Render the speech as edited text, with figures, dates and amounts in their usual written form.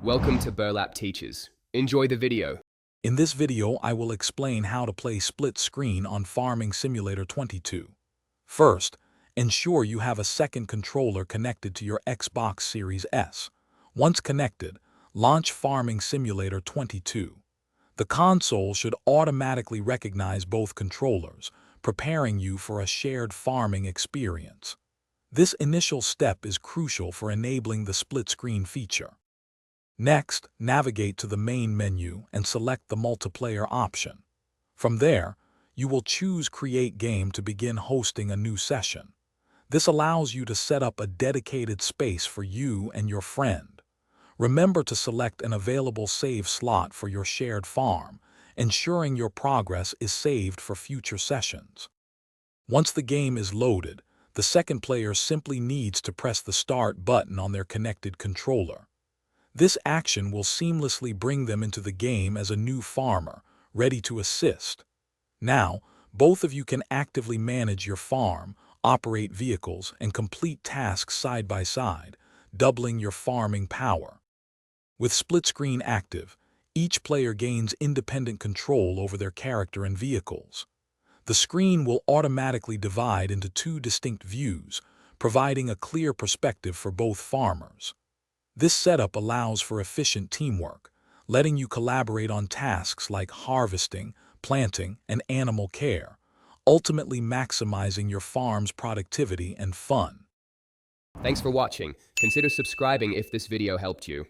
Welcome to Burlap Teachers. Enjoy the video. In this video, I will explain how to play split screen on Farming Simulator 22. First, ensure you have a second controller connected to your Xbox Series S. Once connected, launch Farming Simulator 22. The console should automatically recognize both controllers, preparing you for a shared farming experience. This initial step is crucial for enabling the split screen feature. Next, navigate to the main menu and select the multiplayer option. From there, you will choose Create Game to begin hosting a new session. This allows you to set up a dedicated space for you and your friend. Remember to select an available save slot for your shared farm, ensuring your progress is saved for future sessions. Once the game is loaded, the second player simply needs to press the Start button on their connected controller. This action will seamlessly bring them into the game as a new farmer, ready to assist. Now, both of you can actively manage your farm, operate vehicles, and complete tasks side by side, doubling your farming power. With split screen active, each player gains independent control over their character and vehicles. The screen will automatically divide into two distinct views, providing a clear perspective for both farmers. This setup allows for efficient teamwork, letting you collaborate on tasks like harvesting, planting, and animal care, ultimately maximizing your farm's productivity and fun. Thanks for watching. Consider subscribing if this video helped you.